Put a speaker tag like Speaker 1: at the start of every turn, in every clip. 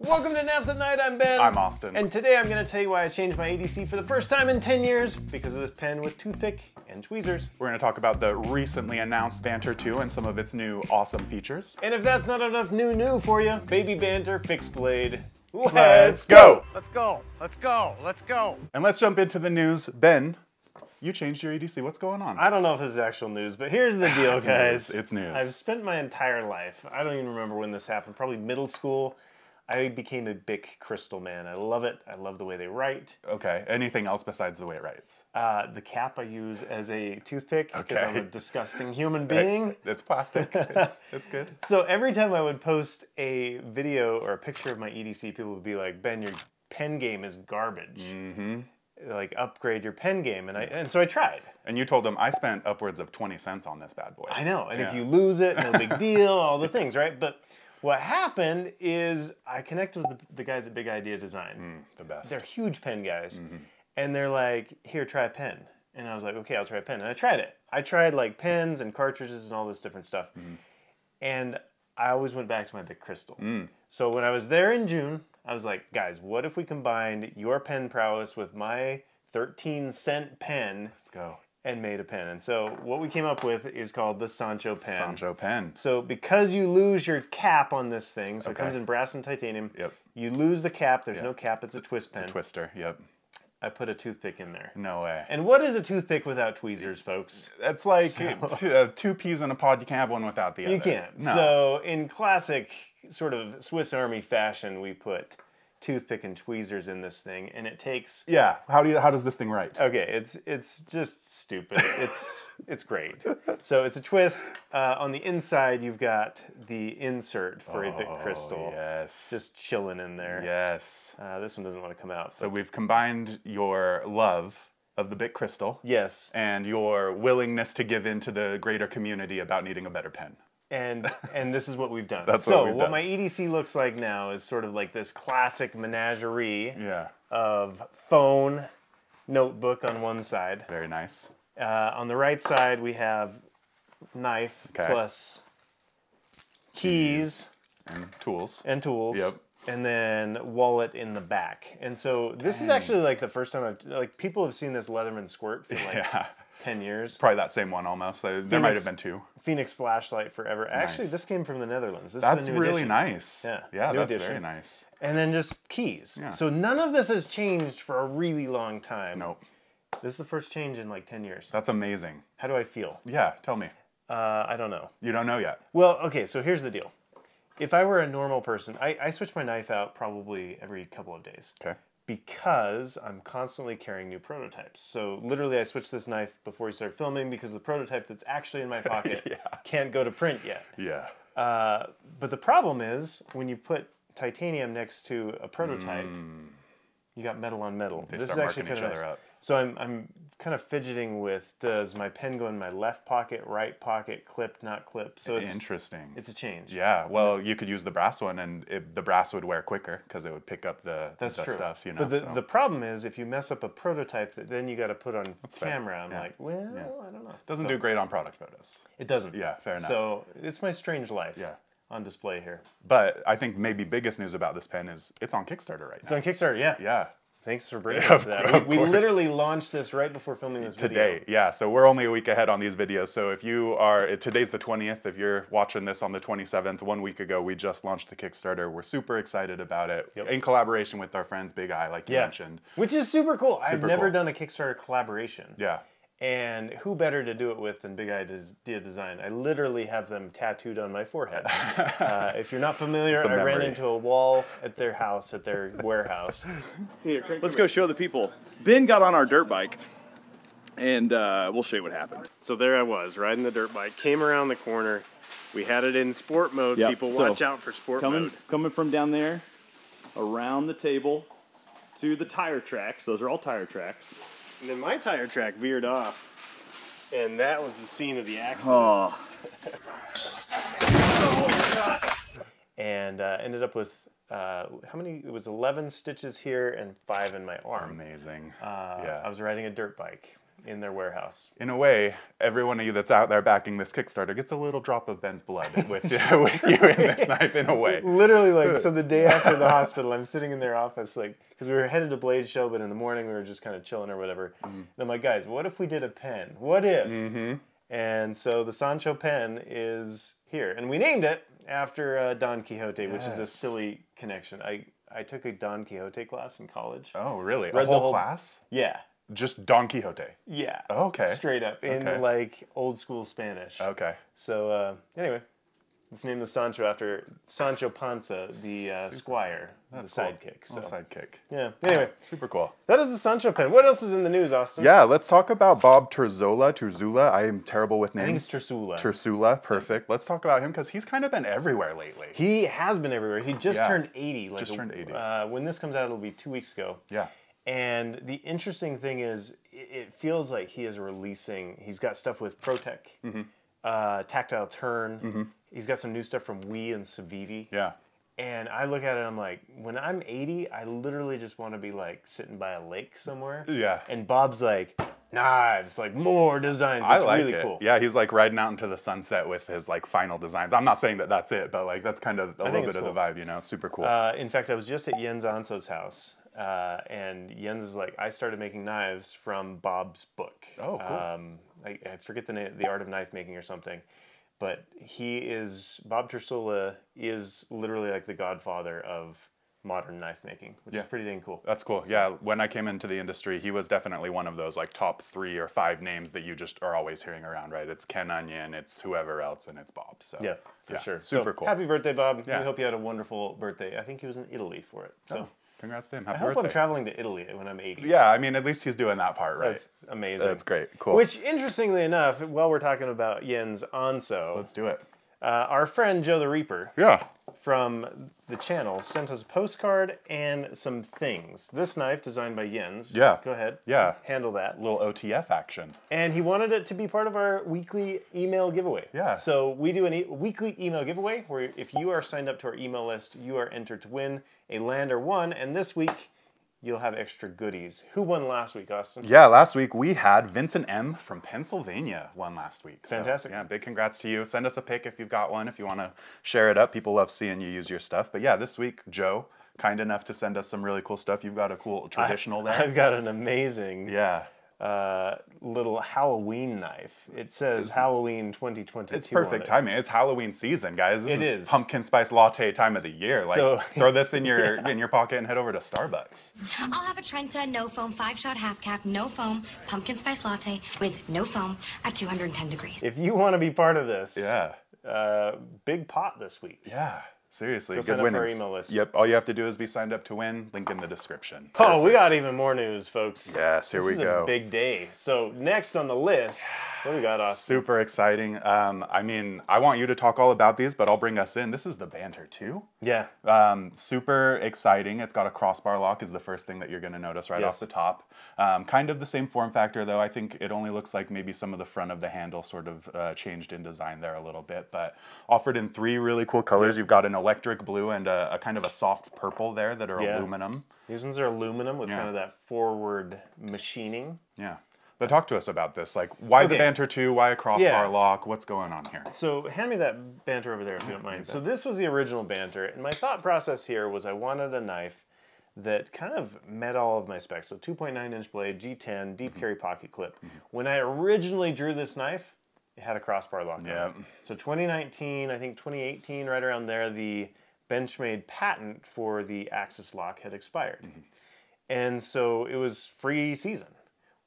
Speaker 1: Welcome to Knafs at Night, I'm Ben.
Speaker 2: I'm Austin.
Speaker 1: And today I'm going to tell you why I changed my EDC for the first time in 10 years because of this pen with toothpick and tweezers.
Speaker 2: We're going to talk about the recently announced Banter 2 and some of its new awesome features.
Speaker 1: And if that's not enough new for you, Baby Banter Fixed Blade.
Speaker 2: Let's go!
Speaker 3: Let's go! Let's go! Let's go!
Speaker 2: And let's jump into the news. Ben, you changed your EDC. What's going on?
Speaker 1: I don't know if this is actual news, but here's the deal, guys.
Speaker 2: It's news.
Speaker 1: I've spent my entire life, I don't even remember when this happened, probably middle school. I became a Bic Crystal man. I love it. I love the way they write.
Speaker 2: Okay. Anything else besides the way it writes?
Speaker 1: The cap I use as a toothpick because I'm a disgusting human being.
Speaker 2: It's plastic. It's good.
Speaker 1: So every time I would post a video or a picture of my EDC, people would be like, Ben, your pen game is garbage. Mm-hmm. Like, upgrade your pen game. And so I tried.
Speaker 2: And you told them, I spent upwards of 20 cents on this bad boy.
Speaker 1: I know. And if you lose it, no big deal, all the things, right? But what happened is I connected with the guys at Big Idea Design.
Speaker 2: The best.
Speaker 1: They're huge pen guys. And they're like, here, try a pen. And I was like, okay, I'll try a pen. And I tried it. I tried like pens and cartridges and all this different stuff. And I always went back to my Bic Crystal. So when I was there in June, I was like, guys, what if we combined your pen prowess with my 13-cent pen?
Speaker 2: Let's go.
Speaker 1: And made a pen. And so what we came up with is called the Sancho pen.
Speaker 2: Sancho pen.
Speaker 1: So because you lose your cap on this thing, so it comes in brass and titanium, you lose the cap. There's no cap. It's a twist pen.
Speaker 2: It's a twister, yep.
Speaker 1: I put a toothpick in there.
Speaker 2: No way.
Speaker 1: And what is a toothpick without tweezers, folks?
Speaker 2: It's like two peas in a pod. You can't have one without the other.
Speaker 1: You can't.
Speaker 2: No.
Speaker 1: So in classic sort of Swiss Army fashion, we put toothpick and tweezers in this thing, and it takes...
Speaker 2: Yeah, how does this thing write?
Speaker 1: Okay, it's just stupid. It's great. So it's a twist. On the inside, you've got the insert for a Bic Crystal.
Speaker 2: Yes.
Speaker 1: Just chilling in there.
Speaker 2: Yes.
Speaker 1: This one doesn't want to come out.
Speaker 2: So we've combined your love of the Bic Crystal.
Speaker 1: Yes.
Speaker 2: And your willingness to give in to the greater community about needing a better pen.
Speaker 1: And this is what we've done.
Speaker 2: That's
Speaker 1: so
Speaker 2: what we've done.
Speaker 1: my EDC looks like now is sort of like this classic menagerie of phone, notebook on one side.
Speaker 2: Very nice.
Speaker 1: On the right side, we have knife plus keys.
Speaker 2: And tools.
Speaker 1: And tools.
Speaker 2: Yep.
Speaker 1: And then wallet in the back. And so this is actually like the first time people have seen this Leatherman squirt for like 10 years.
Speaker 2: Probably that same one almost. There might have been two.
Speaker 1: Phoenix flashlight forever. Actually, this came from the Netherlands.
Speaker 2: That's really nice.
Speaker 1: Yeah,
Speaker 2: that's
Speaker 1: edition.
Speaker 2: very nice.
Speaker 1: And then just keys. Yeah. So none of this has changed for a really long time.
Speaker 2: Nope.
Speaker 1: This is the first change in like 10 years.
Speaker 2: That's amazing.
Speaker 1: How do I feel?
Speaker 2: Yeah, tell me.
Speaker 1: I don't know.
Speaker 2: You don't know yet?
Speaker 1: Well, okay, so here's the deal. If I were a normal person, I switch my knife out probably every couple of days.
Speaker 2: Okay.
Speaker 1: Because I'm constantly carrying new prototypes. So literally I switched this knife before we started filming because the prototype that's actually in my pocket can't go to print yet.
Speaker 2: Yeah.
Speaker 1: But the problem is when you put titanium next to a prototype, you got metal on metal.
Speaker 2: They start marking each other up.
Speaker 1: So I'm kind of fidgeting with, does my pen go in my left pocket, right pocket, clipped, not clipped? So it's
Speaker 2: interesting.
Speaker 1: It's a change.
Speaker 2: Yeah, well, you could use the brass one, and the brass would wear quicker because it would pick up the stuff. You know.
Speaker 1: But the problem is if you mess up a prototype that then you got to put on camera. I'm like, well, I don't know.
Speaker 2: Doesn't do great on product photos.
Speaker 1: It doesn't.
Speaker 2: Yeah, fair enough.
Speaker 1: So it's my strange life.
Speaker 2: Yeah.
Speaker 1: On display here.
Speaker 2: But I think maybe biggest news about this pen is it's on Kickstarter right now.
Speaker 1: It's on Kickstarter, yeah.
Speaker 2: Yeah.
Speaker 1: Thanks for bringing us that. We literally launched this right before filming this video.
Speaker 2: Today, yeah. So we're only a week ahead on these videos. So if you are, today's the 20th. If you're watching this on the 27th, 1 week ago, we just launched the Kickstarter. We're super excited about it. In collaboration with our friends Big Eye, like you mentioned.
Speaker 1: Which is super cool. I've never done a Kickstarter collaboration.
Speaker 2: Yeah.
Speaker 1: And who better to do it with than Big Idea Design? I literally have them tattooed on my forehead. If you're not familiar, I ran into a wall at their house, at their warehouse.
Speaker 3: Here, let's go show the people. Ben got on our dirt bike, and we'll show you what happened.
Speaker 1: So there I was, riding the dirt bike, came around the corner. We had it in sport mode. People watch out for sport mode.
Speaker 3: Coming from down there, around the table, to the tire tracks. Those are all tire tracks.
Speaker 1: And then my tire track veered off, and that was the scene of the accident.
Speaker 3: Oh.
Speaker 1: And ended up with, how many? It was 11 stitches here and 5 in my arm.
Speaker 2: Amazing.
Speaker 1: I was riding a dirt bike. in their warehouse.
Speaker 2: In a way, every one of you that's out there backing this Kickstarter gets a little drop of Ben's blood with you in this knife, in a way.
Speaker 1: Literally, like, so the day after the hospital, I'm sitting in their office, like, because we were headed to Blade Show, but in the morning we were just kind of chilling or whatever. And I'm like, guys, what if we did a pen? What if? And so the Sancho pen is here. And we named it after Don Quixote, which is a silly connection. I took a Don Quixote class in college.
Speaker 2: Oh, really?
Speaker 1: Read
Speaker 2: a whole class?
Speaker 1: Yeah.
Speaker 2: Just Don Quixote?
Speaker 1: Yeah.
Speaker 2: Oh, okay.
Speaker 1: Straight up, in like old school Spanish.
Speaker 2: Okay.
Speaker 1: So anyway, let's name the Sancho after Sancho Panza, the squire, the sidekick. So
Speaker 2: sidekick.
Speaker 1: Yeah. Anyway,
Speaker 2: super cool.
Speaker 1: That is the Sancho pen. What else is in the news, Austin?
Speaker 2: Yeah, let's talk about Bob Terzula. I am terrible with names.
Speaker 1: I think it's Terzula.
Speaker 2: Terzula, perfect. Let's talk about him because he's kind of been everywhere lately.
Speaker 1: He has been everywhere. He just turned 80.
Speaker 2: Just turned 80.
Speaker 1: When this comes out, it'll be 2 weeks ago.
Speaker 2: Yeah.
Speaker 1: And the interesting thing is, it feels like he is releasing. He's got stuff with ProTech, Tactile Turn. He's got some new stuff from Wii and Civivi.
Speaker 2: Yeah.
Speaker 1: And I look at it, I'm like, when I'm 80, I literally just want to be like sitting by a lake somewhere.
Speaker 2: Yeah.
Speaker 1: And Bob's like, knives, like more designs. It's
Speaker 2: I like
Speaker 1: really
Speaker 2: it.
Speaker 1: cool.
Speaker 2: Yeah, he's like riding out into the sunset with his like final designs. I'm not saying that that's it, but like that's kind of a little bit of the vibe, you know? It's super cool.
Speaker 1: In fact, I was just at Jens Anso's house. And Jens is like, I started making knives from Bob's book.
Speaker 2: Oh, cool.
Speaker 1: I forget the name, The Art of Knife Making or something. But Bob Terzula is literally like the godfather of modern knife making, which is pretty dang cool.
Speaker 2: That's cool. Yeah, when I came into the industry, he was definitely one of those like top 3 or 5 names that you just are always hearing around, right? It's Ken Onion, it's whoever else, and it's Bob. So
Speaker 1: yeah, for sure.
Speaker 2: Super cool.
Speaker 1: Happy birthday, Bob.
Speaker 2: Yeah.
Speaker 1: We hope you had a wonderful birthday. I think he was in Italy for it. So
Speaker 2: congrats to him.
Speaker 1: I
Speaker 2: Happy
Speaker 1: hope
Speaker 2: birthday.
Speaker 1: I'm traveling to Italy when I'm 80.
Speaker 2: Yeah, I mean, at least he's doing that part, right?
Speaker 1: That's amazing.
Speaker 2: That's great. Cool.
Speaker 1: Which, interestingly enough, while we're talking about Jens Anso,
Speaker 2: let's do it.
Speaker 1: Our friend Joe the Reaper from the channel sent us a postcard and some things. This knife, designed by Jens.
Speaker 2: Yeah.
Speaker 1: Go ahead.
Speaker 2: Yeah.
Speaker 1: Handle that.
Speaker 2: A little OTF action.
Speaker 1: And he wanted it to be part of our weekly email giveaway.
Speaker 2: Yeah.
Speaker 1: So we do a weekly email giveaway where if you are signed up to our email list, you are entered to win a Lander 1. And this week, you'll have extra goodies. Who won last week, Austin?
Speaker 2: Yeah, last week we had Vincent M. from Pennsylvania won last week.
Speaker 1: Fantastic.
Speaker 2: So, yeah, big congrats to you. Send us a pic if you've got one, if you want to share it up. People love seeing you use your stuff. But yeah, this week, Joe, kind enough to send us some really cool stuff. You've got a cool traditional there.
Speaker 1: I've got an amazing
Speaker 2: little
Speaker 1: Halloween knife. It says Halloween 2022.
Speaker 2: It's perfect timing. It's Halloween season, guys. This is pumpkin spice latte time of the year. Like, throw this in your pocket and head over to Starbucks.
Speaker 4: I'll have a Trenta no foam 5-shot half cap, no foam pumpkin spice latte with no foam at 210 degrees.
Speaker 1: If you want to be part of this,
Speaker 2: yeah,
Speaker 1: big pot this week.
Speaker 2: Yeah. Seriously,
Speaker 1: go
Speaker 2: good
Speaker 1: winners. Sign up for our email list.
Speaker 2: Yep, all you have to do is be signed up to win. Link in the description.
Speaker 1: Oh, perfect. We got even more news, folks.
Speaker 2: Yes, here we go.
Speaker 1: This is a big day. So next on the list, what do we got, Austin?
Speaker 2: Super exciting. I mean, I want you to talk all about these, but I'll bring us in. This is the Banter 2.
Speaker 1: Yeah.
Speaker 2: Super exciting. It's got a crossbar lock is the first thing that you're going to notice right off the top. Kind of the same form factor, though. I think it only looks like maybe some of the front of the handle sort of changed in design there a little bit, but offered in 3 really cool colors. You've got an electric blue and a kind of a soft purple there that are aluminum.
Speaker 1: These ones are aluminum with kind of that forward machining.
Speaker 2: Yeah. But talk to us about this. Like, why the Banter 2? Why a crossbar lock? What's going on here?
Speaker 1: So hand me that Banter over there if you don't mind. So this was the original Banter, and my thought process here was I wanted a knife that kind of met all of my specs. So 2.9-inch blade, G10, deep carry pocket clip. When I originally drew this knife, it had a crossbar lock on it. So 2019, I think 2018, right around there, the Benchmade patent for the Axis lock had expired. And so it was free season.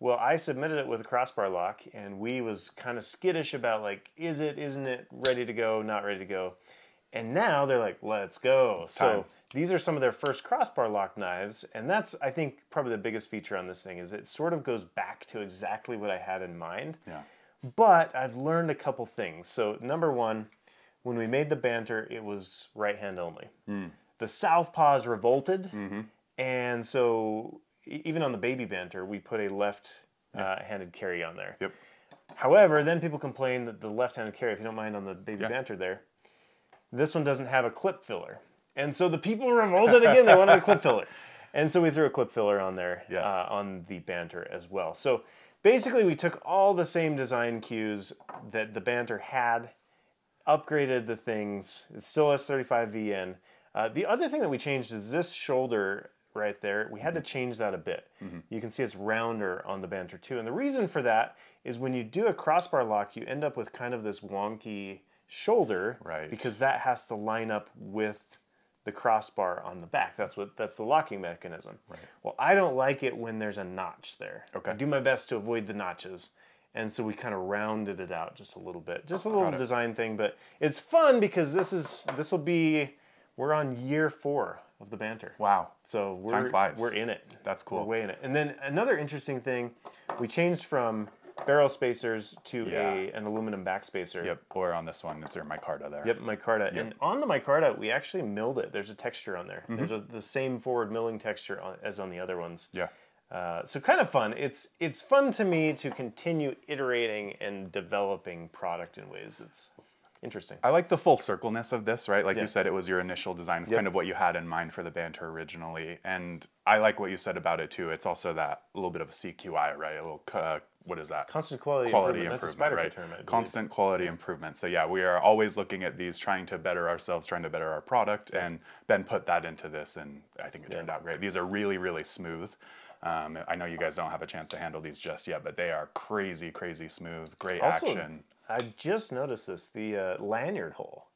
Speaker 1: Well, I submitted it with a crossbar lock, and we was kind of skittish about like, is it, isn't it, ready to go, not ready to go. And now they're like, let's go. So these are some of their first crossbar lock knives, and that's, I think, probably the biggest feature on this thing is it sort of goes back to exactly what I had in mind.
Speaker 2: Yeah.
Speaker 1: But I've learned a couple things. So number one, when we made the Banter, it was right hand only. The southpaws revolted, and so even on the baby Banter, we put a left-handed carry on there. However, then people complain that the left-handed carry, if you don't mind on the baby Banter there, this one doesn't have a clip filler. And so the people revolted again. They wanted a clip filler. And so we threw a clip filler on there on the Banter as well. So basically we took all the same design cues that the Banter had, upgraded the things. It still has 35VN. The other thing that we changed is this shoulder right there. We had to change that a bit. You can see it's rounder on the Banter 2. And the reason for that is when you do a crossbar lock, you end up with kind of this wonky shoulder, because that has to line up with the crossbar on the back. That's the locking mechanism. Well, I don't like it when there's a notch there. I do my best to avoid the notches. And so we kind of rounded it out just a little bit. Just a little design thing, but it's fun because we're on year 4 of the Banter.
Speaker 2: Wow.
Speaker 1: So
Speaker 2: Time flies.
Speaker 1: We're in it.
Speaker 2: That's cool.
Speaker 1: We're way in it. And then another interesting thing, we changed from barrel spacers to an aluminum backspacer.
Speaker 2: Yep, or on this one, it's your micarta there.
Speaker 1: Yep, micarta. And on the micarta, we actually milled it. There's a texture on there. There's the same forward milling texture as on the other ones.
Speaker 2: Yeah.
Speaker 1: So kind of fun. It's fun to me to continue iterating and developing product in ways that's interesting.
Speaker 2: I like the full circleness of this, right? Like you said, it was your initial design. It's kind of what you had in mind for the Banter originally. And I like what you said about it too. It's also that little bit of a CQI, right? A little, what is that?
Speaker 1: Constant quality improvement. That's a Spyderco term,
Speaker 2: Constant quality improvement. So yeah, we are always looking at these, trying to better ourselves, trying to better our product. And Ben put that into this, and I think it turned out great. These are really, really smooth. I know you guys don't have a chance to handle these just yet, but they are crazy, crazy smooth, great action.
Speaker 1: I just noticed this, the lanyard hole.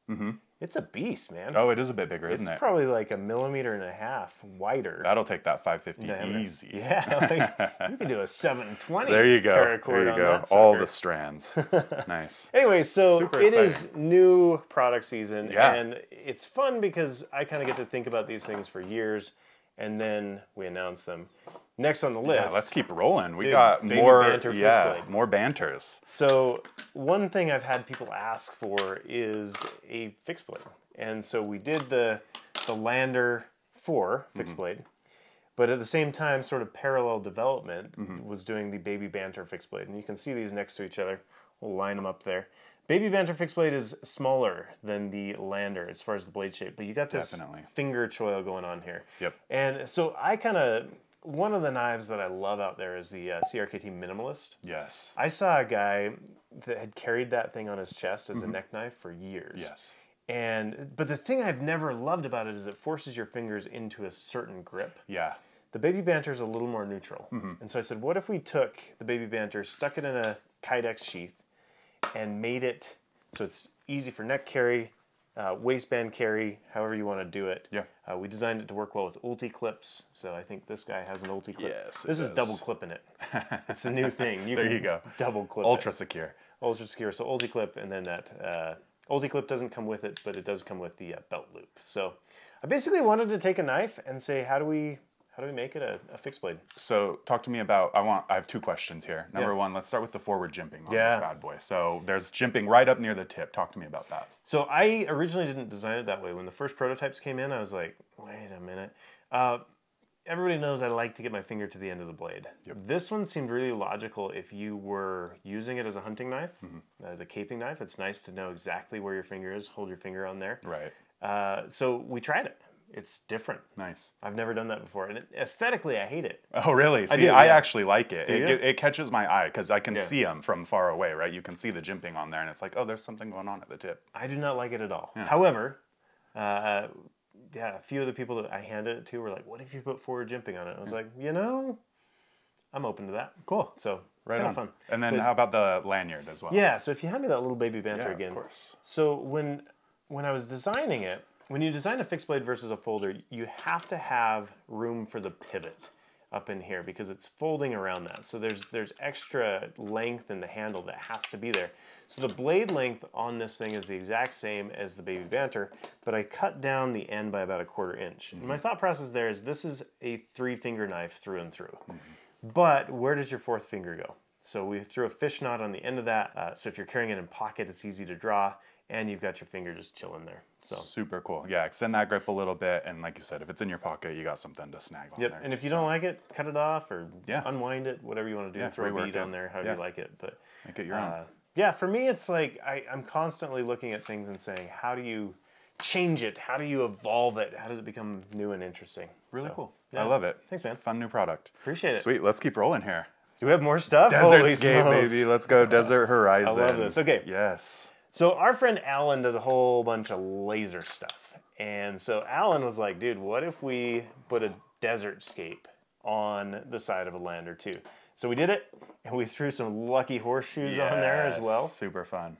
Speaker 1: It's a beast, man.
Speaker 2: Oh, it is a bit bigger, isn't it?
Speaker 1: It's probably like 1.5 millimeters wider.
Speaker 2: That'll take that 550 easy.
Speaker 1: Yeah, like, you can do a 720
Speaker 2: there you go.
Speaker 1: paracord
Speaker 2: there you go.
Speaker 1: on that
Speaker 2: All
Speaker 1: sucker.
Speaker 2: the strands. Nice.
Speaker 1: Anyway, so
Speaker 2: Super
Speaker 1: it
Speaker 2: exciting.
Speaker 1: is new product season, and it's fun because I kind of get to think about these things for years, and then we announce them. Next on the list.
Speaker 2: Yeah, let's keep rolling. We got more more banters.
Speaker 1: So one thing I've had people ask for is a fixed blade. And so we did the Lander 4 fixed blade, but at the same time, sort of parallel development was doing the Baby Banter fixed blade. And you can see these next to each other. We'll line them up there. Baby Banter fixed blade is smaller than the Lander as far as the blade shape, but you got this finger choil going on here.
Speaker 2: Yep.
Speaker 1: And so one of the knives that I love out there is the CRKT Minimalist.
Speaker 2: Yes.
Speaker 1: I saw a guy that had carried that thing on his chest as a neck knife for years.
Speaker 2: Yes.
Speaker 1: But the thing I've never loved about it is it forces your fingers into a certain grip.
Speaker 2: Yeah.
Speaker 1: The Baby Banter is a little more neutral. And so I said, what if we took the Baby Banter, stuck it in a Kydex sheath, and made it so it's easy for neck carry, waistband carry, however you want to do it.
Speaker 2: Yeah.
Speaker 1: We designed it to work well with ulti clips, so I think this guy has an ulti clip.
Speaker 2: Yes,
Speaker 1: this is double clipping it. It's a new thing.
Speaker 2: There you go.
Speaker 1: Double clip
Speaker 2: Ultra secure.
Speaker 1: Ultra secure. So ulti clip, and then that ulti clip doesn't come with it, but it does come with the belt loop. So I basically wanted to take a knife and say, how do we make it a fixed blade?
Speaker 2: So talk to me about, I have 2 questions here. Number one, let's start with the forward jimping on this bad boy. So there's jimping right up near the tip. Talk to me about that.
Speaker 1: So I originally didn't design it that way. When the first prototypes came in, I was like, wait a minute. Everybody knows I like to get my finger to the end of the blade. This one seemed really logical if you were using it as a hunting knife, as a caping knife. It's nice to know exactly where your finger is, hold your finger on there.
Speaker 2: Right.
Speaker 1: So we tried it. It's different.
Speaker 2: Nice.
Speaker 1: I've never done that before. And aesthetically, I hate it.
Speaker 2: Oh, really? See, I actually like it. It catches my eye because I can see them from far away, right? You can see the jimping on there, and it's like, oh, there's something going on at the tip.
Speaker 1: I do not like it at all. However, a few of the people that I handed it to were like, what if you put forward jimping on it? I was like, I'm open to that.
Speaker 2: Cool.
Speaker 1: So,
Speaker 2: right
Speaker 1: kind
Speaker 2: on.
Speaker 1: of fun.
Speaker 2: And then how about the lanyard as well?
Speaker 1: Yeah, so if you hand me that little Baby Banter again.
Speaker 2: Of course.
Speaker 1: So when I was designing it, when you design a fixed blade versus a folder, you have to have room for the pivot up in here because it's folding around that. So there's extra length in the handle that has to be there. So the blade length on this thing is the exact same as the Baby Banter, but I cut down the end by about 1/4 inch. And my thought process there is this is a 3-finger knife through and through. But where does your 4th finger go? So we threw a fish knot on the end of that. So if you're carrying it in pocket, it's easy to draw, and you've got your finger just chilling there. So
Speaker 2: super cool. Yeah, extend that grip a little bit, and like you said, if it's in your pocket, you got something to snag on there.
Speaker 1: And if you don't like it, cut it off or unwind it, whatever you want to do. Throw a bead on there, however you like it. But
Speaker 2: make it your own.
Speaker 1: Yeah, for me, it's like I'm constantly looking at things and saying, how do you change it? How do you evolve it? How does it become new and interesting?
Speaker 2: Really cool.
Speaker 1: Yeah.
Speaker 2: I love it.
Speaker 1: Thanks, man.
Speaker 2: Fun new product.
Speaker 1: Appreciate it.
Speaker 2: Sweet. Let's keep rolling here.
Speaker 1: Do we have more stuff?
Speaker 2: Desert
Speaker 1: Holy
Speaker 2: Scape,
Speaker 1: smokes.
Speaker 2: baby. Let's go Desert Horizon.
Speaker 1: I love this. Okay.
Speaker 2: Yes.
Speaker 1: So our friend Alan does a whole bunch of laser stuff. And so Alan was like, dude, what if we put a Desert Scape on the side of a Lander 2? So we did it, and we threw some lucky horseshoes on there as well.
Speaker 2: Super fun.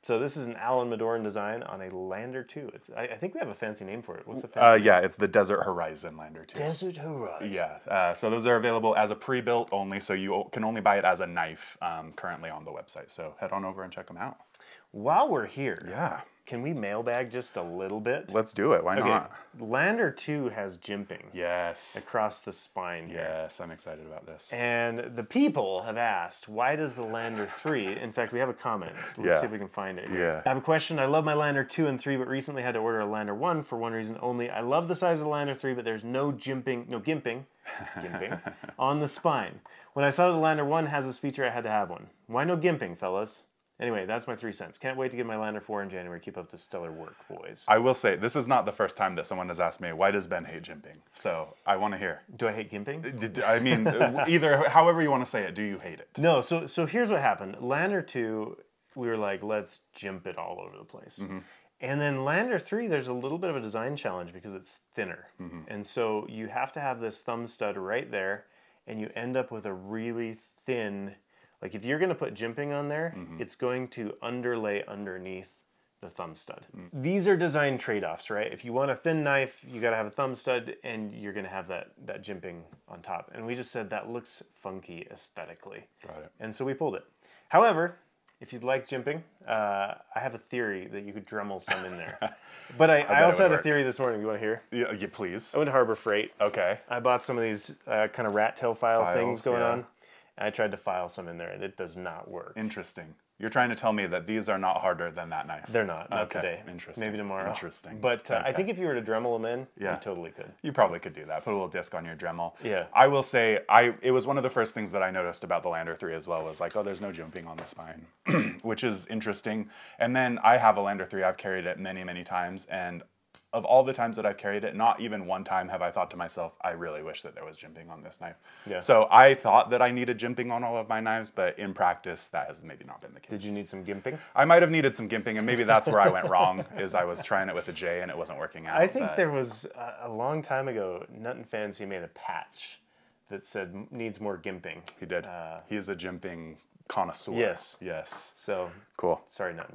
Speaker 1: So this is an Alan Madoran design on a Lander 2. I think we have a fancy name for it. What's the fancy name?
Speaker 2: Yeah, it's the Desert Horizon Lander 2.
Speaker 1: Desert Horizon.
Speaker 2: Yeah, so those are available as a pre-built only, so you can only buy it as a knife currently on the website. So head on over and check them out.
Speaker 1: While we're here,
Speaker 2: Yeah.
Speaker 1: can we mailbag just a little bit?
Speaker 2: Let's do it. Why not?
Speaker 1: Lander 2 has jimping
Speaker 2: Yes.
Speaker 1: across the spine here.
Speaker 2: Yes, I'm excited about this.
Speaker 1: And the people have asked, why does the Lander 3, in fact, we have a comment. Let's see if we can find it.
Speaker 2: Yeah.
Speaker 1: I have a question. I love my Lander 2 and 3, but recently had to order a Lander 1 for one reason only. I love the size of the Lander 3, but there's no gimping on the spine. When I saw the Lander 1 has this feature, I had to have one. Why no gimping, fellas? Anyway, that's my 3 cents. Can't wait to get my Lander 4 in January. Keep up the stellar work, boys.
Speaker 2: I will say, this is not the first time that someone has asked me, why does Ben hate jimping? So I want to hear.
Speaker 1: Do I hate gimping?
Speaker 2: I mean, either, however you want to say it, do you hate it?
Speaker 1: No, so here's what happened. Lander 2, we were like, let's jimp it all over the place. And then Lander 3, there's a little bit of a design challenge because it's thinner. And so you have to have this thumb stud right there, and you end up with a really thin... Like if you're going to put jimping on there, it's going to underlay underneath the thumb stud. These are design trade-offs, right? If you want a thin knife, you got to have a thumb stud, and you're going to have that jimping on top. And we just said that looks funky aesthetically.
Speaker 2: Got it.
Speaker 1: And so we pulled it. However, if you'd like jimping, I have a theory that you could Dremel some in there. But I also had a theory this morning. You want to hear?
Speaker 2: Yeah, please.
Speaker 1: I went to Harbor Freight.
Speaker 2: Okay.
Speaker 1: I bought some of these kind of rat tail file things going on. I tried to file some in there, and it does not work.
Speaker 2: Interesting. You're trying to tell me that these are not harder than that knife.
Speaker 1: They're not today.
Speaker 2: Interesting.
Speaker 1: Maybe tomorrow.
Speaker 2: Interesting.
Speaker 1: But I think if you were to Dremel them in, you totally could.
Speaker 2: You probably could do that. Put a little disc on your Dremel.
Speaker 1: Yeah.
Speaker 2: I will say, it was one of the first things that I noticed about the Lander 3 as well, was like, oh, there's no jimping on the spine, which is interesting. And then I have a Lander 3. I've carried it many, many times, and of all the times that I've carried it, not even one time have I thought to myself, I really wish that there was jimping on this knife. Yeah. So I thought that I needed jimping on all of my knives, but in practice, that has maybe not been the case.
Speaker 1: Did you need some gimping?
Speaker 2: I might have needed some gimping, and maybe that's where I went wrong, is I was trying it with a J and it wasn't working out.
Speaker 1: I think there was, a long time ago, Nut and Fancy made a patch that said, needs more gimping.
Speaker 2: He did. He's a jimping connoisseur.
Speaker 1: Yes. So,
Speaker 2: cool.
Speaker 1: Sorry, Nut.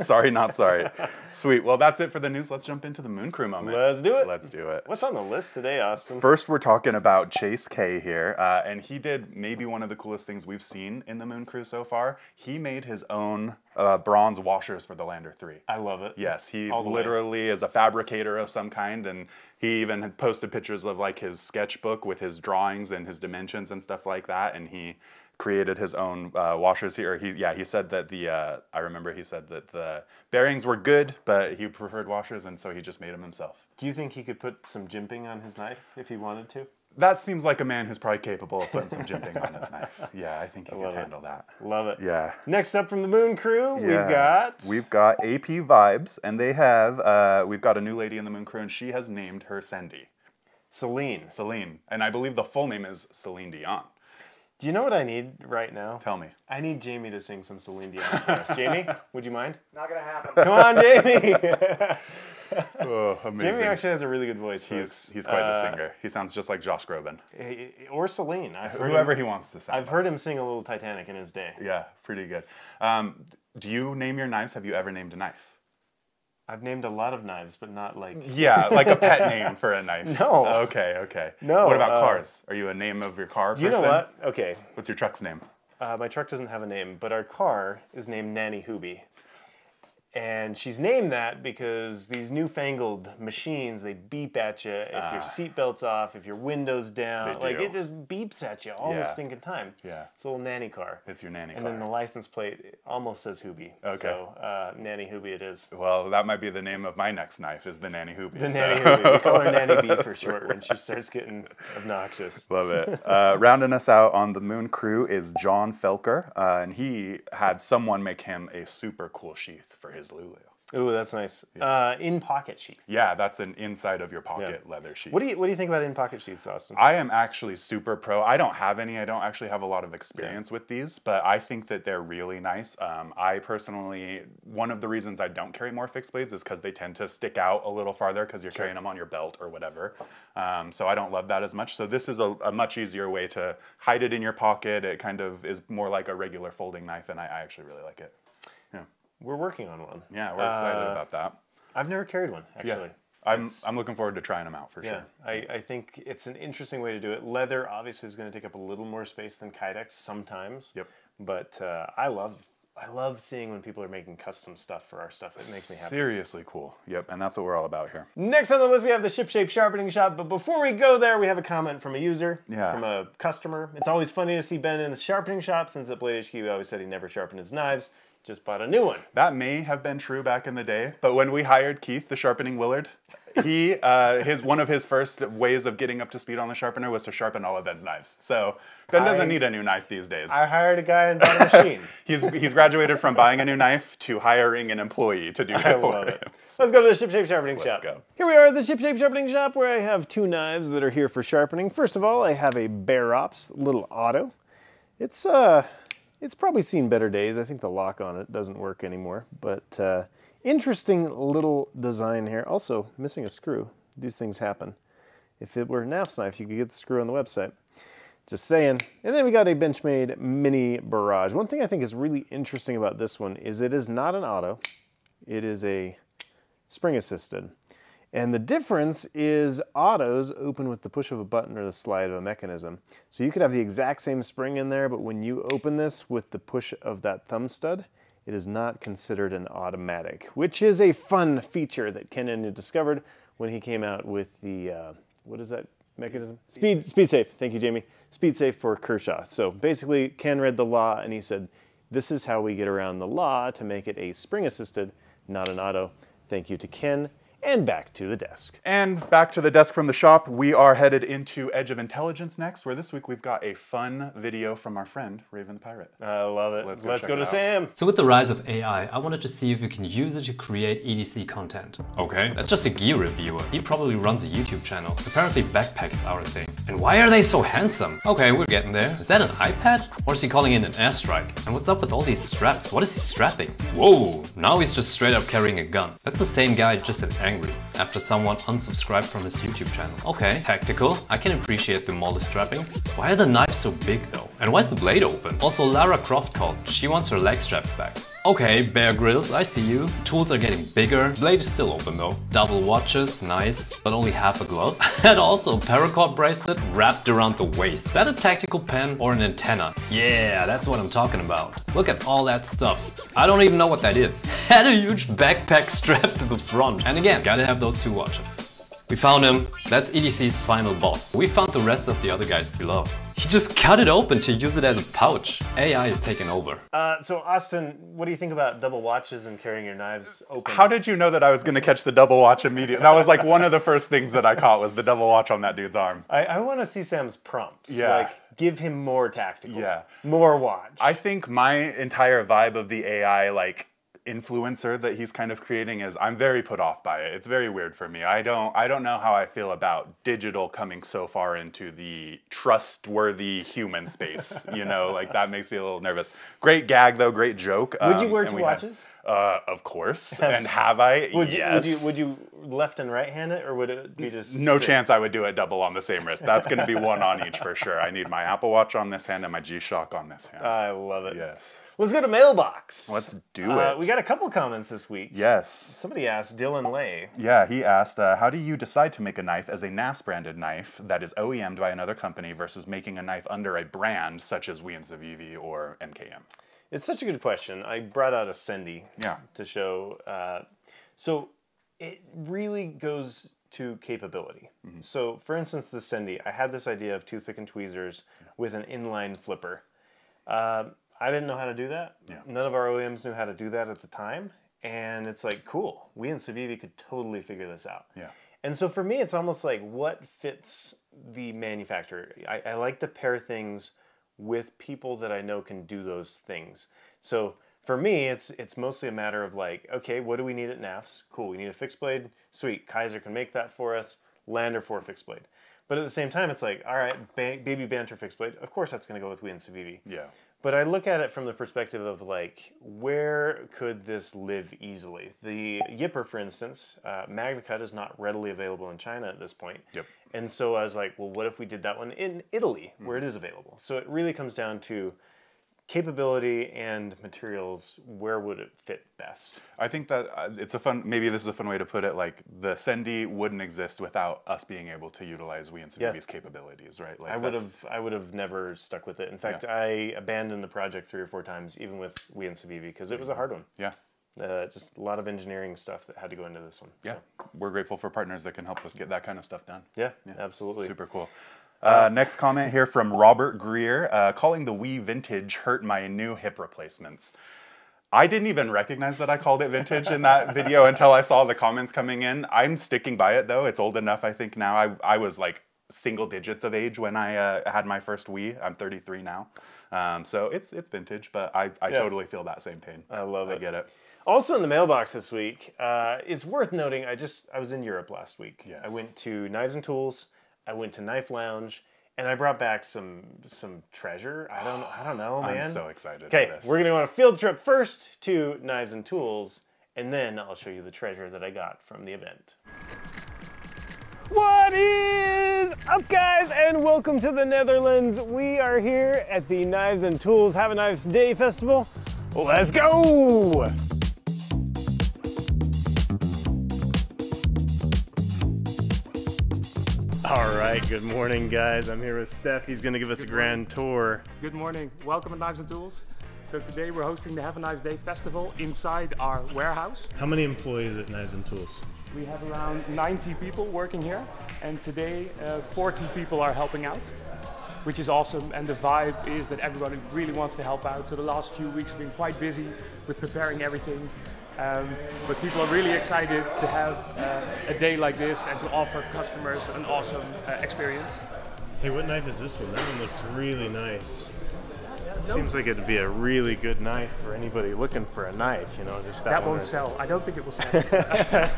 Speaker 2: Sorry, not sorry. Sweet. Well, that's it for the news. Let's jump into the Moon Crew moment.
Speaker 1: Let's do it.
Speaker 2: Let's do it.
Speaker 1: What's on the list today, Austin?
Speaker 2: First, we're talking about Chase K here, and he did maybe one of the coolest things we've seen in the Moon Crew so far. He made his own bronze washers for the Lander 3.
Speaker 1: I love it.
Speaker 2: Yes, he literally is a fabricator of some kind, and he even had posted pictures of like his sketchbook with his drawings and his dimensions and stuff like that, and he created his own washers here. He said that I remember he said that the bearings were good, but he preferred washers, and so he just made them himself.
Speaker 1: Do you think he could put some jimping on his knife if he wanted to?
Speaker 2: That seems like a man who's probably capable of putting some jimping on his knife. Yeah, I think he can handle that.
Speaker 1: Love it.
Speaker 2: Yeah.
Speaker 1: Next up from the Moon Crew,
Speaker 2: we've got AP Vibes, and they have we've got a new lady in the Moon Crew, and she has named her Sendy. Celine. And I believe the full name is Celine Dion.
Speaker 1: Do you know what I need right now?
Speaker 2: Tell me.
Speaker 1: I need Jamie to sing some Celine Dion for us. Jamie, would you mind?
Speaker 5: Not gonna happen.
Speaker 1: Come on, Jamie.
Speaker 2: Oh, amazing.
Speaker 1: Jamie actually has a really good voice.
Speaker 2: He's quite the singer. He sounds just like Josh Groban.
Speaker 1: Or Celine.
Speaker 2: Whoever he wants to sound.
Speaker 1: I've heard him sing a little Titanic in his day.
Speaker 2: Yeah, pretty good. Do you name your knives? Have you ever named a knife?
Speaker 1: I've named a lot of knives, but not like...
Speaker 2: Yeah, like a pet name for a knife.
Speaker 1: No.
Speaker 2: Okay.
Speaker 1: No.
Speaker 2: What about cars? Are you a name of your car person?
Speaker 1: You know what? Okay.
Speaker 2: What's your truck's name?
Speaker 1: My truck doesn't have a name, but our car is named Nanny Hoobie. And she's named that because these newfangled machines, they beep at you if your seatbelt's off, if your window's down. Like, it just beeps at you all the stinking time.
Speaker 2: Yeah.
Speaker 1: It's a little nanny car.
Speaker 2: It's your nanny car.
Speaker 1: And then the license plate almost says Hoobie.
Speaker 2: Okay.
Speaker 1: So, Nanny Hoobie it is.
Speaker 2: Well, that might be the name of my next knife, is the Nanny Hoobie.
Speaker 1: The Nanny Hoobie. We call her Nanny B for short when she starts getting obnoxious.
Speaker 2: Love it. Rounding us out on the Moon Crew is John Felker, and he had someone make him a super cool sheath for his Lulu.
Speaker 1: Ooh, that's nice. In pocket sheath.
Speaker 2: Yeah, that's an inside of your pocket leather sheath.
Speaker 1: What do you think about in pocket sheaths, Austin?
Speaker 2: I am actually super pro. I don't have any. I don't actually have a lot of experience with these, but I think that they're really nice. I personally, one of the reasons I don't carry more fixed blades is because they tend to stick out a little farther because you're carrying them on your belt or whatever. So I don't love that as much. So this is a much easier way to hide it in your pocket. It kind of is more like a regular folding knife, and I actually really like it. Yeah.
Speaker 1: We're working on one.
Speaker 2: Yeah, we're excited about that.
Speaker 1: I've never carried one, actually.
Speaker 2: Yeah. I'm looking forward to trying them out for sure.
Speaker 1: I think it's an interesting way to do it. Leather obviously is going to take up a little more space than Kydex sometimes.
Speaker 2: Yep.
Speaker 1: But I love seeing when people are making custom stuff for our stuff. It makes me happy.
Speaker 2: Seriously cool. Yep, and that's what we're all about here.
Speaker 1: Next on the list, we have the ShipShape Sharpening Shop. But before we go there, we have a comment from a user, from a customer. It's always funny to see Ben in the sharpening shop. Since at Blade HQ, he always said he never sharpened his knives. Just bought a new one.
Speaker 2: That may have been true back in the day, but when we hired Keith, the sharpening Willard, he one of his first ways of getting up to speed on the sharpener was to sharpen all of Ben's knives. So Ben doesn't need a new knife these days.
Speaker 1: I hired a guy and bought a machine.
Speaker 2: He's graduated from buying a new knife to hiring an employee to do it for him.
Speaker 1: Let's go to the ShipShape Sharpening Shop.
Speaker 2: Let's go.
Speaker 1: Here we are at the ShipShape Sharpening Shop, where I have two knives that are here for sharpening. First of all, I have a Bear Ops little auto. It's probably seen better days. I think the lock on it doesn't work anymore, but interesting little design here. Also, missing a screw. These things happen. If it were a Knafs knife, you could get the screw on the website. Just saying. And then we got a Benchmade Mini Barrage. One thing I think is really interesting about this one is it is not an auto. It is a spring assisted. And the difference is autos open with the push of a button or the slide of a mechanism. So you could have the exact same spring in there, but when you open this with the push of that thumb stud, it is not considered an automatic, which is a fun feature that Ken Onion discovered when he came out with the, what is that mechanism? Speed Safe. Thank you, Jamie. Speed Safe for Kershaw. So basically, Ken read the law and he said, this is how we get around the law to make it a spring assisted, not an auto. Thank you to Ken. And back to the desk.
Speaker 2: And back to the desk from the shop. We are headed into Edge of Intelligence next, where this week we've got a fun video from our friend, Raven the Pirate.
Speaker 1: I love it. Let's go to
Speaker 2: out.
Speaker 1: Sam.
Speaker 5: So with the rise of AI, I wanted to see if you can use it to create EDC content. Okay, that's just a gear reviewer. He probably runs a YouTube channel. Apparently backpacks are a thing. And why are they so handsome? Okay, we're getting there. Is that an iPad? Or is he calling it an airstrike? And what's up with all these straps? What is he strapping? Whoa, now he's just straight up carrying a gun. That's the same guy, just an angry after someone unsubscribed from his YouTube channel. Okay, tactical. I can appreciate the modest strappings. Why are the knives so big though? And why is the blade open? Also, Lara Croft called. She wants her leg straps back. Okay, Bear Grylls, I see you. Tools are getting bigger. Blade is still open though. Double watches, nice, but only half a glove. And also paracord bracelet wrapped around the waist. Is that a tactical pen or an antenna? Yeah, that's what I'm talking about. Look at all that stuff. I don't even know what that is. Had a huge backpack strapped to the front. And again, gotta have those two watches. We found him. That's EDC's final boss. We found the rest of the other guys below. He just cut it open to use it as a pouch. AI is taking over.
Speaker 1: So Austin, what do you think about double watches and carrying your knives open?
Speaker 2: How did you know that I was going to catch the double watch immediately? That was like one of the first things that I caught was the double watch on that dude's arm.
Speaker 1: I want to see Sam's prompts.
Speaker 2: Yeah.
Speaker 1: Like, give him more tactical.
Speaker 2: Yeah.
Speaker 1: More watch.
Speaker 2: I think my entire vibe of the AI, like, influencer that he's kind of creating is I'm very put off by it. It's very weird for me. I don't know how I feel about digital coming so far into the trustworthy human space. You know, like that makes me a little nervous. Great gag though, great joke.
Speaker 1: Would you wear two watches?
Speaker 2: Of course. And have I? Yes.
Speaker 1: Would you left and right hand it, or would it be just
Speaker 2: no chance I would do it double on the same wrist. That's going to be one on each for sure. I need my Apple Watch on this hand and my G-Shock on this hand.
Speaker 1: I love it.
Speaker 2: Yes.
Speaker 1: Let's go to MailBox.
Speaker 2: Let's do it.
Speaker 1: We got a couple comments this week.
Speaker 2: Yes.
Speaker 1: Somebody asked, Dylan Lay.
Speaker 2: Yeah, he asked, how do you decide to make a knife as a Knafs branded knife that is OEM'd by another company versus making a knife under a brand such as We and Civivi or MKM?
Speaker 1: It's such a good question. I brought out a Sendy to show. So it really goes to capability. Mm-hmm. So for instance, the Sendy, I had this idea of toothpick and tweezers with an inline flipper. I didn't know how to do that. Yeah. None of our OEMs knew how to do that at the time. And it's like, cool, we and Civivi could totally figure this out. Yeah. And so for me, it's almost like what fits the manufacturer. I like to pair things with people that I know can do those things. So for me, it's mostly a matter of like, okay, what do we need at Knafs? Cool, we need a fixed blade. Sweet, Kaiser can make that for us. Lander for fixed blade. But at the same time, it's like, all right, baby banter fixed blade. Of course, that's going to go with Wii and Civivi.
Speaker 2: Yeah.
Speaker 1: But I look at it from the perspective of like, where could this live easily? The Yipper, for instance, MagnaCut is not readily available in China at this point.
Speaker 2: Yep.
Speaker 1: And so I was like, well, what if we did that one in Italy, where it is available? So it really comes down to capability and materials. Where would it fit best?
Speaker 2: I think that it's a fun, maybe this is a fun way to put it, like the Sendy wouldn't exist without us being able to utilize Wii and Civivi's capabilities, right? Like
Speaker 1: I would have never stuck with it. In fact, I abandoned the project 3 or 4 times, even with Wii and Civivi, because it was a hard one.
Speaker 2: Yeah.
Speaker 1: Just a lot of engineering stuff that had to go into this one.
Speaker 2: Yeah. So. We're grateful for partners that can help us get that kind of stuff done.
Speaker 1: Yeah, absolutely.
Speaker 2: Super cool. Next comment here from Robert Greer, calling the Wii vintage hurt my new hip replacements. I didn't even recognize that I called it vintage in that video until I saw the comments coming in. I'm sticking by it though. It's old enough, I think now. I was like single digits of age when I had my first Wii. I'm 33 now. So it's vintage, but I totally feel that same pain.
Speaker 1: I love it.
Speaker 2: I get it.
Speaker 1: Also in the mailbox this week, it's worth noting, I was in Europe last week.
Speaker 2: Yes.
Speaker 1: I went to Knives and Tools, I went to Knife Lounge, and I brought back some treasure. I don't know, man.
Speaker 2: I'm so excited
Speaker 1: for
Speaker 2: this.
Speaker 1: We're gonna go on a field trip first to Knives and Tools, and then I'll show you the treasure that I got from the event. What is up, guys, and welcome to the Netherlands. We are here at the Knives and Tools Have a Knives Day Festival. Let's go! All right, good morning, guys. I'm here with Steph. He's gonna give us a grand tour.
Speaker 6: Good morning. Welcome to Knives and Tools. So today we're hosting the Have a Knives Day Festival inside our warehouse.
Speaker 1: How many employees at Knives and Tools?
Speaker 6: We have around 90 people working here, and today 40 people are helping out, which is awesome. And the vibe is that everybody really wants to help out. So the last few weeks have been quite busy with preparing everything. But people are really excited to have a day like this and to offer customers an awesome experience.
Speaker 1: Hey, what knife is this one? That one looks really nice. Seems like it'd be a really good knife for anybody looking for a knife, you know, just
Speaker 6: that won't sell. I don't think it will sell.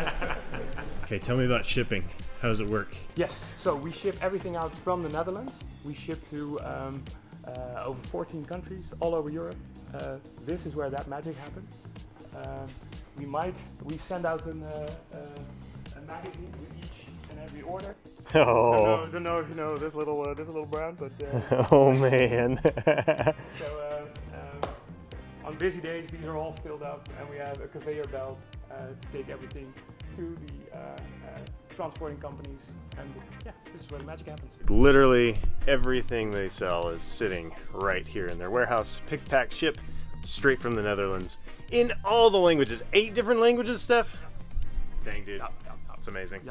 Speaker 1: Okay, tell me about shipping. How does it work?
Speaker 6: Yes, so we ship everything out from the Netherlands. We ship to over 14 countries all over Europe. This is where that magic happens. We send out a magazine with each and every order.
Speaker 1: Oh.
Speaker 6: I don't know if you know this little brand, but
Speaker 1: oh man.
Speaker 6: So on busy days, these are all filled up, and we have a conveyor belt to take everything to the transporting companies, and yeah, this is where the magic happens.
Speaker 1: Literally everything they sell is sitting right here in their warehouse. Pick, pack, ship, straight from the Netherlands. In all the languages. 8 different languages, Steph? Dang, dude. That's amazing.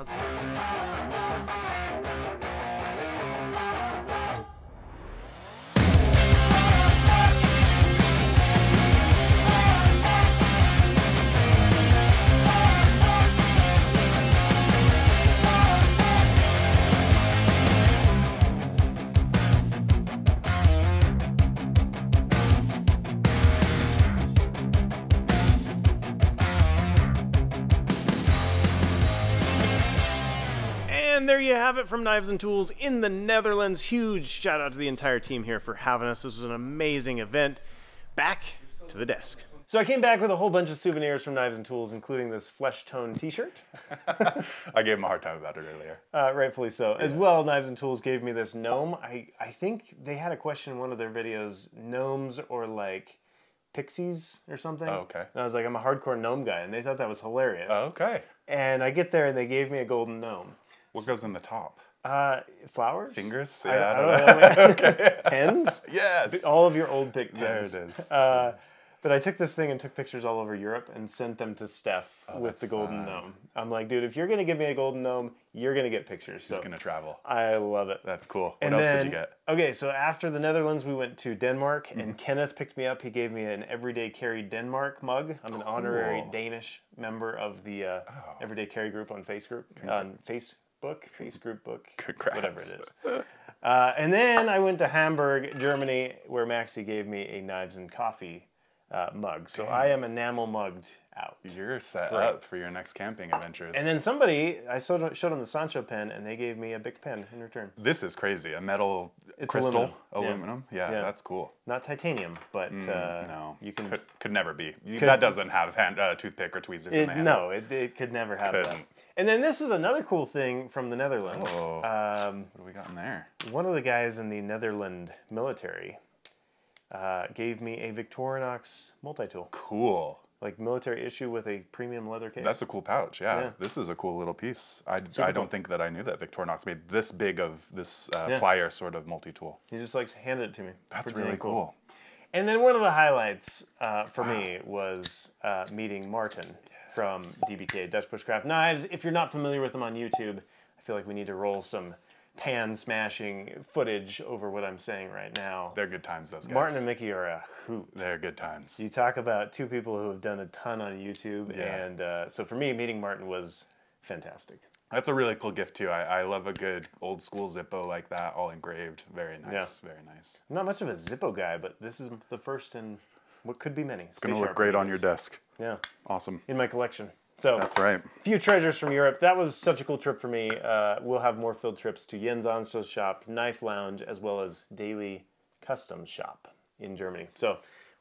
Speaker 1: And there you have it from Knives and Tools in the Netherlands. Huge shout out to the entire team here for having us. This was an amazing event. Back to the desk. So I came back with a whole bunch of souvenirs from Knives and Tools, including this flesh tone t-shirt.
Speaker 2: I gave him a hard time about it earlier.
Speaker 1: Rightfully so. As well, Knives and Tools gave me this gnome. I think they had a question in one of their videos, gnomes or like pixies or something.
Speaker 2: Oh, okay.
Speaker 1: And I was like, I'm a hardcore gnome guy, and they thought that was hilarious.
Speaker 2: Oh, okay.
Speaker 1: And I get there and they gave me a golden gnome.
Speaker 2: What goes in the top?
Speaker 1: Flowers?
Speaker 2: Fingers?
Speaker 1: Yeah, I don't know. Okay. Pens?
Speaker 2: Yes.
Speaker 1: All of your old pick pens.
Speaker 2: There it is.
Speaker 1: But I took this thing and took pictures all over Europe and sent them to Steph with the golden gnome. I'm like, dude, if you're going to give me a golden gnome, you're going to get pictures.
Speaker 2: She's going to travel.
Speaker 1: I love it.
Speaker 2: That's cool. What else did you get?
Speaker 1: Okay, so after the Netherlands, we went to Denmark, and Kenneth picked me up. He gave me an Everyday Carry Denmark mug. I'm an honorary Danish member of the Everyday Carry group on Facebook.
Speaker 2: Congrats.
Speaker 1: Whatever it is. And then I went to Hamburg, Germany, where Maxie gave me a Knives and Coffee mug. So I am enamel mugged out.
Speaker 2: You're set up for your next camping adventures.
Speaker 1: And then somebody, I showed them the Sancho pen, and they gave me a Bic pen in return.
Speaker 2: This is crazy. A metal crystal aluminum. Yeah, that's cool.
Speaker 1: Not titanium, but
Speaker 2: no,
Speaker 1: you can
Speaker 2: could never be. That doesn't have toothpick or tweezers in the handle.
Speaker 1: No, it could never have that. And then this was another cool thing from the Netherlands.
Speaker 2: Oh, what do we got in there?
Speaker 1: One of the guys in the Netherlands military gave me a Victorinox multi-tool.
Speaker 2: Cool.
Speaker 1: Like military issue with a premium leather case.
Speaker 2: That's a cool pouch, yeah. This is a cool little piece. I don't think that I knew that Victorinox made this big of this plier sort of multi-tool.
Speaker 1: He just like handed it to me.
Speaker 2: That's really cool.
Speaker 1: And then one of the highlights for me was meeting Martin from DBK, Dutch Bushcraft Knives. If you're not familiar with them on YouTube, I feel like we need to roll some pan smashing footage over what I'm saying right now.
Speaker 2: They're good times, those guys.
Speaker 1: Martin and Mickey are a hoot.
Speaker 2: They're good times.
Speaker 1: You talk about two people who have done a ton on YouTube, and so for me, meeting Martin was fantastic.
Speaker 2: That's a really cool gift too. I love a good old school Zippo like that, all engraved. Very nice, very nice.
Speaker 1: I'm not much of a Zippo guy, but this is the first in what could be many.
Speaker 2: It's going to look great on your desk.
Speaker 1: Yeah.
Speaker 2: Awesome.
Speaker 1: In my collection. So
Speaker 2: that's right.
Speaker 1: A few treasures from Europe. That was such a cool trip for me. We'll have more field trips to Jens Onsto's shop, Knife Lounge, as well as Daily Customs Shop in Germany. So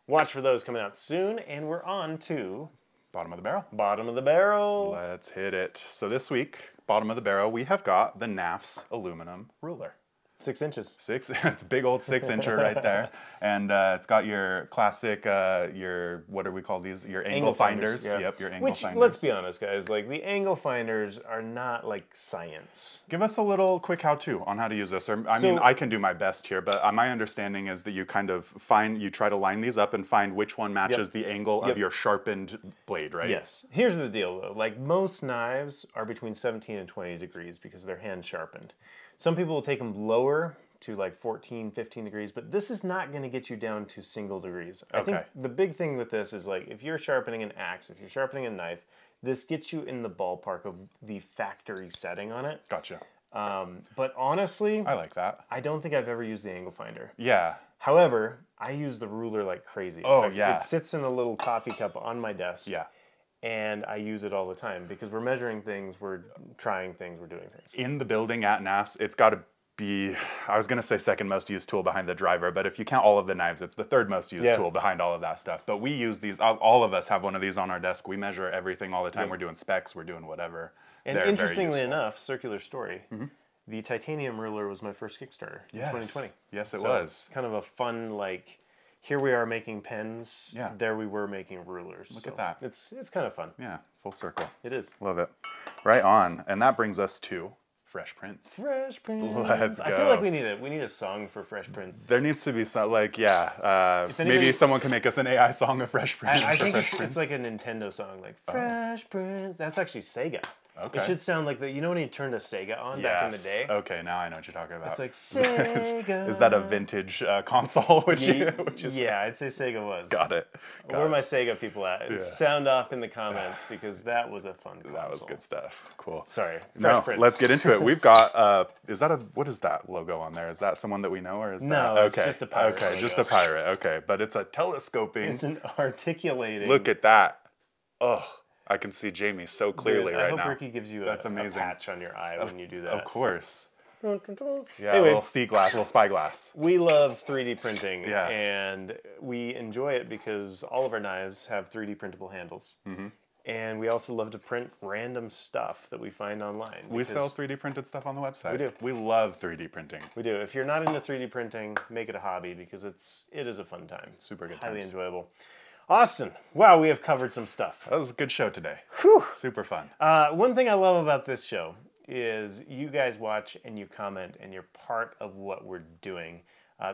Speaker 1: watch for those coming out soon. And we're on to
Speaker 2: bottom of the barrel.
Speaker 1: Bottom of the barrel.
Speaker 2: Let's hit it. So this week, bottom of the barrel, we have got the Knafs aluminum ruler.
Speaker 1: 6 inches.
Speaker 2: It's a big old 6-incher right there. And it's got your classic, what do we call these? Your angle finders.
Speaker 1: Yeah.
Speaker 2: Yep, your angle finders.
Speaker 1: Which, let's be honest, guys, like the angle finders are not like science.
Speaker 2: Give us a little quick how-to on how to use this. I mean, I can do my best here, but my understanding is that you kind of you try to line these up and find which one matches the angle of your sharpened blade, right?
Speaker 1: Yes. Here's the deal, though. Like most knives are between 17 and 20 degrees because they're hand sharpened. Some people will take them lower to like 14, 15 degrees, but this is not going to get you down to single degrees. I think the big thing with this is like if you're sharpening an axe, if you're sharpening a knife, this gets you in the ballpark of the factory setting on it.
Speaker 2: Gotcha.
Speaker 1: But honestly,
Speaker 2: I like that.
Speaker 1: I don't think I've ever used the angle finder.
Speaker 2: Yeah.
Speaker 1: However, I use the ruler like crazy.
Speaker 2: Oh,
Speaker 1: in fact, it sits in a little coffee cup on my desk.
Speaker 2: Yeah.
Speaker 1: And I use it all the time because we're measuring things, we're trying things, we're doing things.
Speaker 2: In the building at Knafs, it's got to be, I was going to say second most used tool behind the driver, but if you count all of the knives, it's the third most used tool behind all of that stuff. But we use these, all of us have one of these on our desk. We measure everything all the time. We're doing specs, we're doing whatever.
Speaker 1: And interestingly enough, circular story, the titanium ruler was my first Kickstarter in 2020.
Speaker 2: Yes, it was.
Speaker 1: Kind of a fun, like, here we are making pens, there we were making rulers.
Speaker 2: Look at that.
Speaker 1: It's kind of fun.
Speaker 2: Yeah, full circle.
Speaker 1: It is.
Speaker 2: Love it. Right on. And that brings us to Fresh Prints.
Speaker 1: Fresh Prints.
Speaker 2: Let's go.
Speaker 1: I feel like we need a song for Fresh Prints.
Speaker 2: There needs to be some, like, maybe someone can make us an AI song of Fresh Prints.
Speaker 1: I think it's like a Nintendo song, like Fresh Prints. That's actually Sega.
Speaker 2: Okay.
Speaker 1: It should sound like you know when you turned a Sega on back in the day?
Speaker 2: Okay, now I know what you're talking about.
Speaker 1: It's like Sega.
Speaker 2: Is that a vintage console?
Speaker 1: Yeah, I'd say Sega was.
Speaker 2: Got it.
Speaker 1: Where are my Sega people at? Yeah. Sound off in the comments because that was a fun console.
Speaker 2: That was good stuff. Cool.
Speaker 1: Sorry. Fresh Prints.
Speaker 2: Let's get into it. We've got, what is that logo on there? Is that someone that we know or is that?
Speaker 1: No, it's just a pirate.
Speaker 2: Okay, just a pirate. Okay, but it's a telescoping.
Speaker 1: It's an articulating.
Speaker 2: Look at that. Oh. I can see Jamie so clearly right now.
Speaker 1: I hope Ricky gives you a patch on your eye when you do that.
Speaker 2: Of course. Yeah,
Speaker 1: anyway,
Speaker 2: a little spyglass.
Speaker 1: We love 3D printing, and we enjoy it because all of our knives have 3D printable handles. And we also love to print random stuff that we find online.
Speaker 2: We sell 3D printed stuff on the website.
Speaker 1: We do.
Speaker 2: We love 3D printing.
Speaker 1: We do. If you're not into 3D printing, make it a hobby because it is a fun time.
Speaker 2: Super good.
Speaker 1: Highly enjoyable. Austin, wow, we have covered some stuff.
Speaker 2: That was a good show today.
Speaker 1: Whew.
Speaker 2: Super fun.
Speaker 1: One thing I love about this show is you guys watch and you comment and you're part of what we're doing.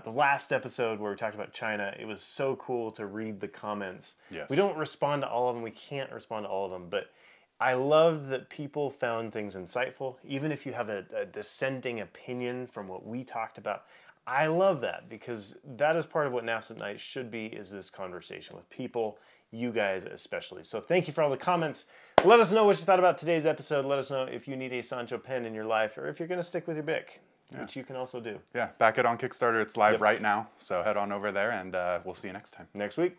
Speaker 1: The last episode where we talked about China, it was so cool to read the comments.
Speaker 2: Yes.
Speaker 1: We don't respond to all of them. We can't respond to all of them, but I loved that people found things insightful. Even if you have a dissenting opinion from what we talked about, I love that because that is part of what Knafs at Night should be, is this conversation with people, you guys especially. So thank you for all the comments. Let us know what you thought about today's episode. Let us know if you need a Sancho pen in your life or if you're going to stick with your Bic, which you can also do.
Speaker 2: Yeah, back it on Kickstarter. It's live right now. So head on over there and we'll see you next time.
Speaker 1: Next week.